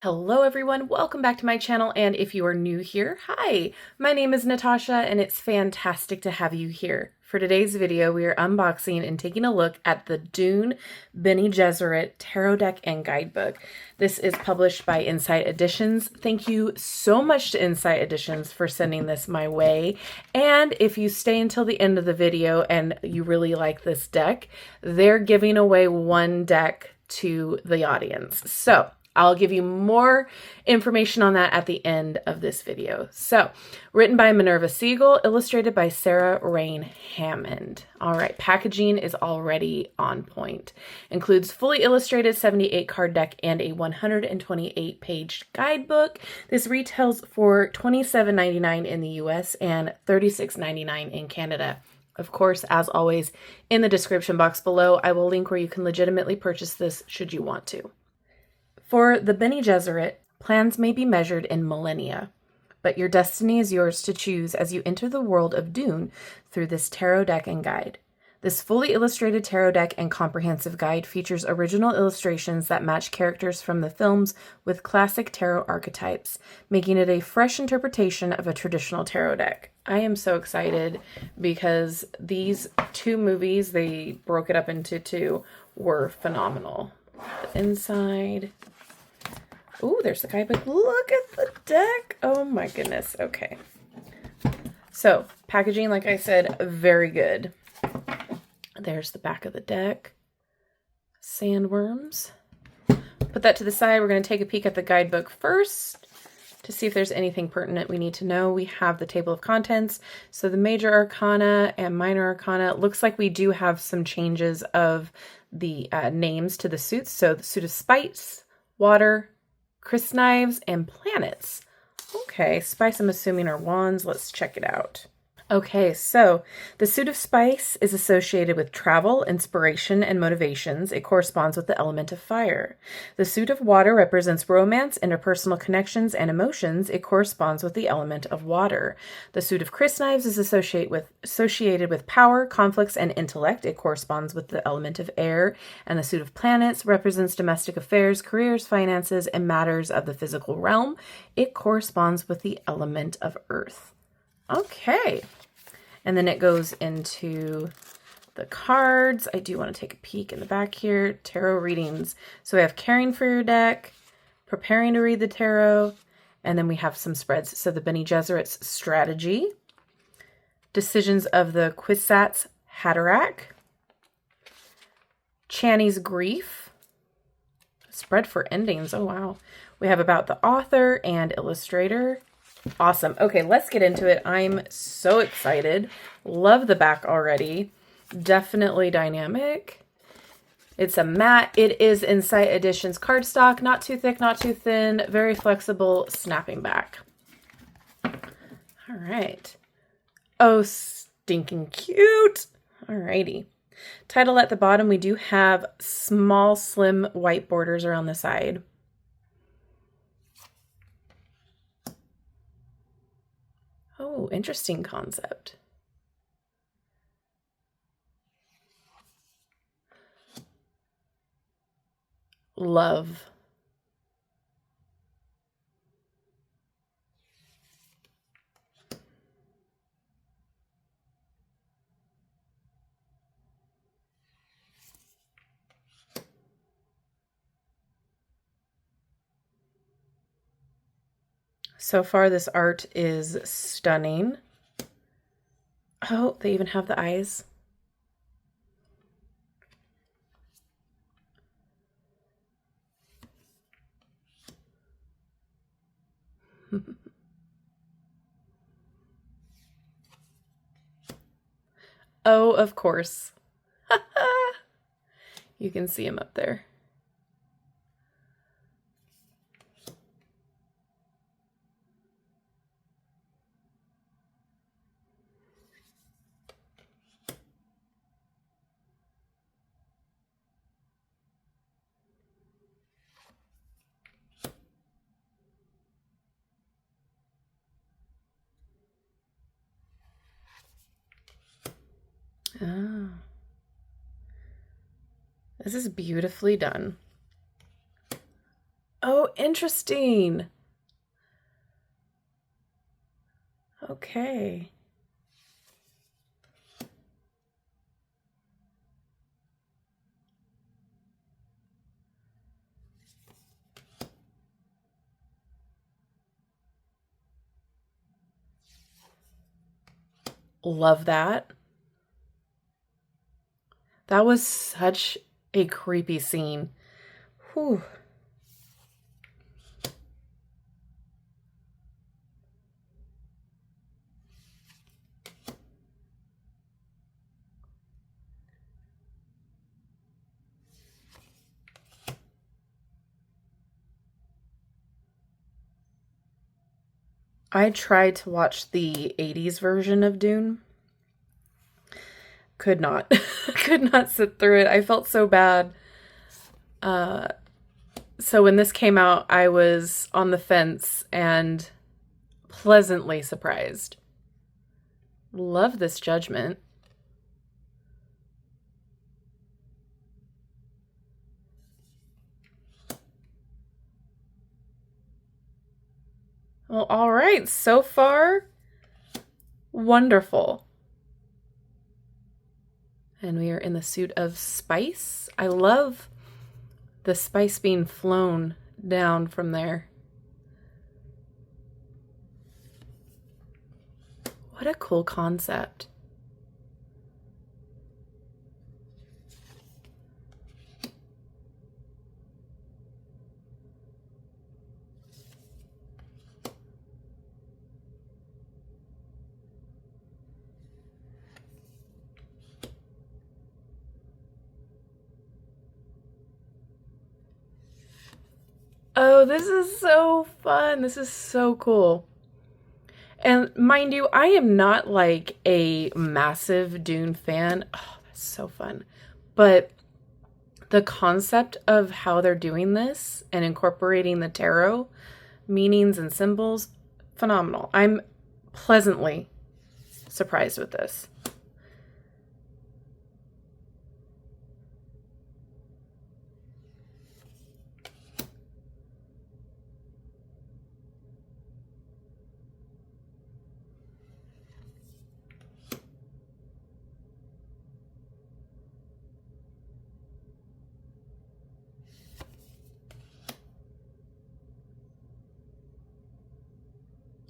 Hello everyone, welcome back to my channel, and if you are new here, hi! My name is Natasha and it's fantastic to have you here. For today's video, we are unboxing and taking a look at the Dune Bene Gesserit Tarot Deck and Guidebook. This is published by Insight Editions. Thank you so much to Insight Editions for sending this my way. And if you stay until the end of the video and you really like this deck, they're giving away one deck to the audience. So I'll give you more information on that at the end of this video. So, written by Minerva Seigel, illustrated by Sarah Rain Hammond. All right, packaging is already on point. Includes fully illustrated 78 card deck and a 128-page guidebook. This retails for $27.99 in the US and $36.99 in Canada. Of course, as always, in the description box below, I will link where you can legitimately purchase this should you want to. For the Bene Gesserit, plans may be measured in millennia, but your destiny is yours to choose as you enter the world of Dune through this tarot deck and guide. This fully illustrated tarot deck and comprehensive guide features original illustrations that match characters from the films with classic tarot archetypes, making it a fresh interpretation of a traditional tarot deck. I am so excited because these two movies, they broke it up into two, were phenomenal. The inside. Ooh, there's the guidebook. Look at the deck. Oh my goodness. Okay. So, packaging, like I said, very good. There's the back of the deck. Sandworms. Put that to the side. We're going to take a peek at the guidebook first to see if there's anything pertinent we need to know. We have the table of contents. So the major arcana and minor arcana. It looks like we do have some changes of the names to the suits. So the suit of spice, water, crysknives, and planets. Okay, spice I'm assuming are wands. Let's check it out. Okay, so the suit of spice is associated with travel, inspiration, and motivations. It corresponds with the element of fire. The suit of water represents romance, interpersonal connections, and emotions. It corresponds with the element of water. The suit of crysknives is associated with power, conflicts, and intellect. It corresponds with the element of air. And the suit of planets represents domestic affairs, careers, finances, and matters of the physical realm. It corresponds with the element of earth. Okay. And then it goes into the cards. I do want to take a peek in the back here. Tarot readings. So we have caring for your deck, preparing to read the tarot, and then we have some spreads. So the Bene Gesserit's strategy, decisions of the Kwisatz Haderach, Chani's grief, spread for endings. Oh, wow. We have about the author and illustrator. Awesome. Okay, let's get into it. I'm so excited. Love the back already. Definitely dynamic. It's a matte. It is Insight Editions cardstock. Not too thick, not too thin. Very flexible, snapping back. All right. Oh, stinking cute. Alrighty. Title at the bottom. We do have small, slim white borders around the side. Oh, interesting concept. Love. So far, this art is stunning. Oh, they even have the eyes. Oh, of course. You can see him up there. Oh. This is beautifully done. Oh, interesting. Okay. Love that. That was such a creepy scene. Whew. I tried to watch the 80s version of Dune. Could not. Could not sit through it. I felt so bad. So when this came out, I was on the fence and pleasantly surprised. Love this judgment. Well, all right. So far, wonderful. And we are in the suit of spice. I love the spice being flown down from there. What a cool concept. Oh, this is so fun. This is so cool. And mind you, I am not like a massive Dune fan. Oh, that's so fun. But the concept of how they're doing this and incorporating the tarot meanings and symbols, phenomenal. I'm pleasantly surprised with this.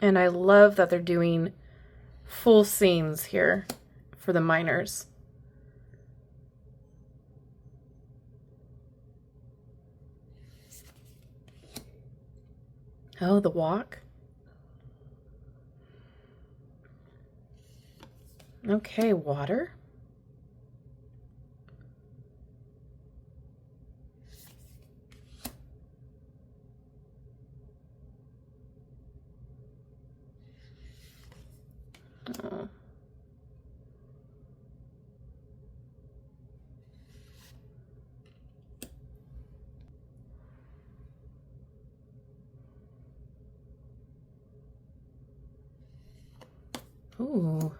And I love that they're doing full scenes here for the miners. Oh, the walk. Okay, water. Oh. Ooh.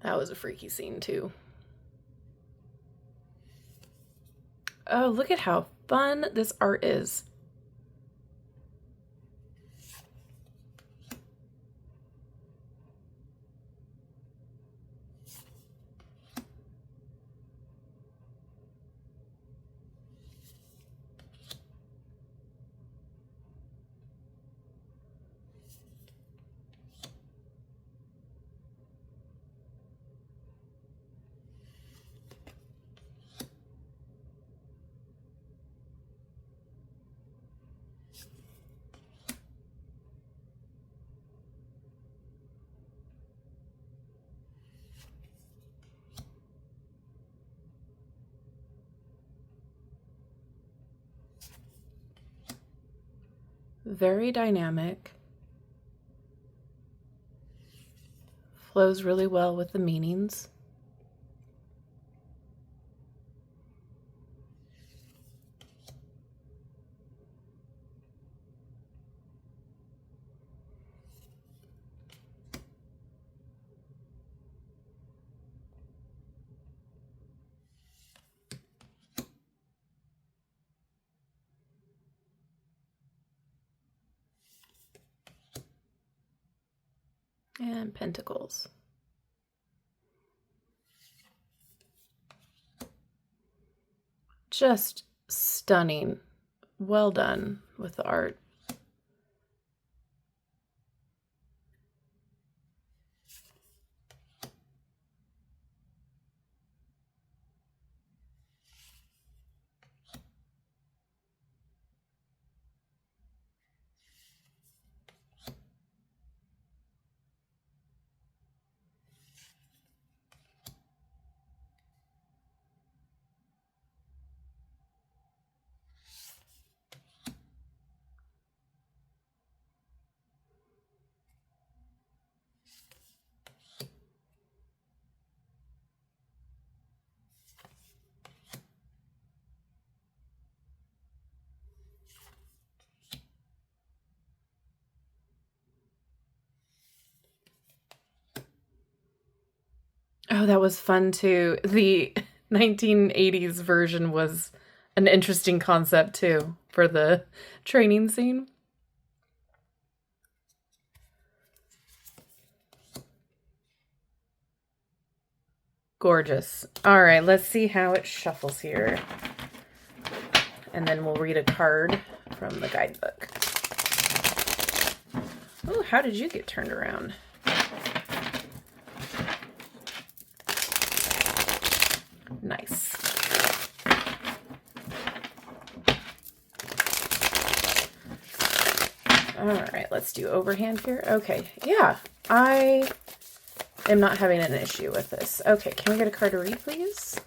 That was a freaky scene too. Oh, look at how fun this art is. Very dynamic. Flows really well with the meanings. And Pentacles. Just stunning. Well done with the art. Oh, that was fun too. The 1980s version was an interesting concept too for the training scene. Gorgeous. All right, let's see how it shuffles here. And then we'll read a card from the guidebook. Oh, how did you get turned around? Nice. All right, let's do overhand here. Okay, yeah, I am not having an issue with this. Okay, can we get a card to read, please?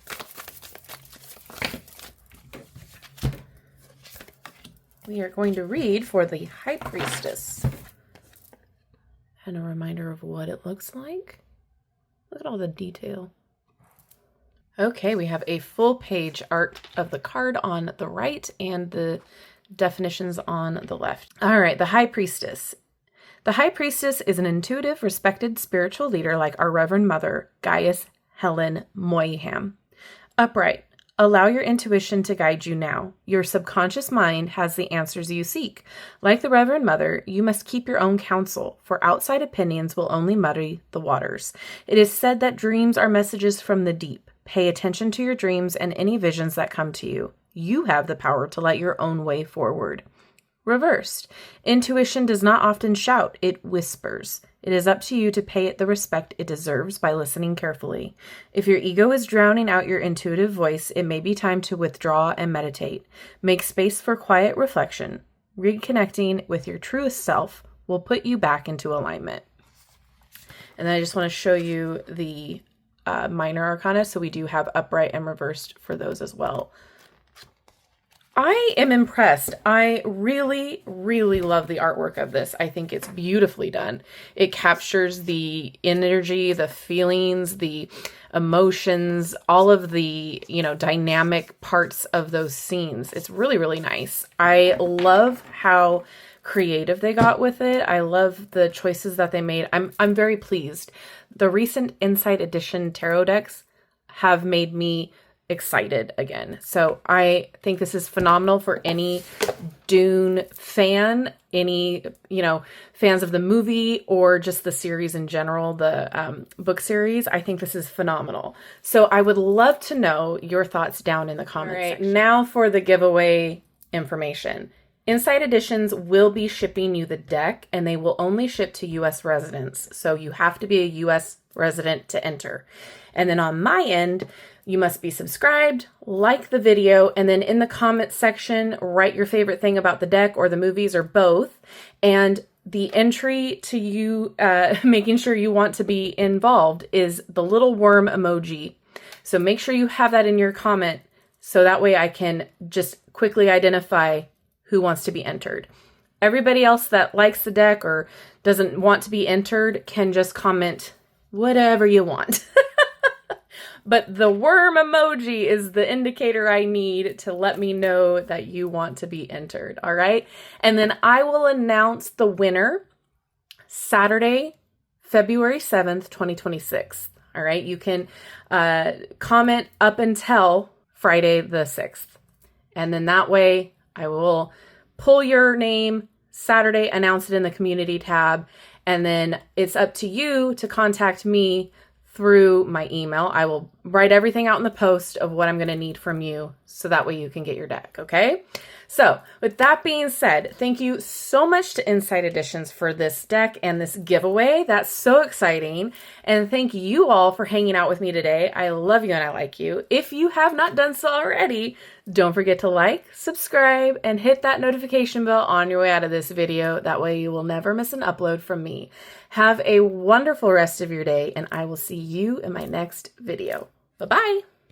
We are going to read for the High Priestess. And a reminder of what it looks like. Look at all the detail. Okay, we have a full page art of the card on the right and the definitions on the left. All right, the High Priestess. The High Priestess is an intuitive, respected spiritual leader like our Reverend Mother, Gaius Helen Moyham. Upright. Allow your intuition to guide you now. Your subconscious mind has the answers you seek. Like the Reverend Mother, you must keep your own counsel, for outside opinions will only muddy the waters. It is said that dreams are messages from the deep. Pay attention to your dreams and any visions that come to you. You have the power to light your own way forward. Reversed. Intuition does not often shout, it whispers. It is up to you to pay it the respect it deserves by listening carefully. If your ego is drowning out your intuitive voice, it may be time to withdraw and meditate. Make space for quiet reflection. Reconnecting with your truest self will put you back into alignment. And then I just want to show you the minor arcana. So we do have upright and reversed for those as well. I am impressed. I really, really love the artwork of this. I think it's beautifully done. It captures the energy, the feelings, the emotions, all of the, dynamic parts of those scenes. It's really, really nice. I love how creative they got with it. I love the choices that they made. I'm very pleased. The recent Insight Edition tarot decks have made me excited again. So I think this is phenomenal for any Dune fan, any, fans of the movie or just the series in general, the book series. I think this is phenomenal. So I would love to know your thoughts down in the comments. All right, now for the giveaway information. Insight Editions will be shipping you the deck and they will only ship to US residents. So you have to be a US resident to enter. And then on my end, you must be subscribed, like the video, and then in the comments section, write your favorite thing about the deck or the movies or both. And the entry to you making sure you want to be involved is the little worm emoji. So make sure you have that in your comment so that way I can just quickly identify who wants to be entered. Everybody else that likes the deck or doesn't want to be entered can just comment whatever you want. But the worm emoji is the indicator I need to let me know that you want to be entered, all right? And then I will announce the winner Saturday, February 7th, 2026. All right, you can comment up until Friday the 6th. And then that way I will pull your name Saturday, announce it in the community tab, and then it's up to you to contact me through my email. I will write everything out in the post of what I'm going to need from you so that way you can get your deck, okay? So with that being said, thank you so much to Insight Editions for this deck and this giveaway. That's so exciting. And thank you all for hanging out with me today. I love you and I like you. If you have not done so already, don't forget to like, subscribe, and hit that notification bell on your way out of this video. That way you will never miss an upload from me. Have a wonderful rest of your day, and I will see you in my next video. Bye-bye.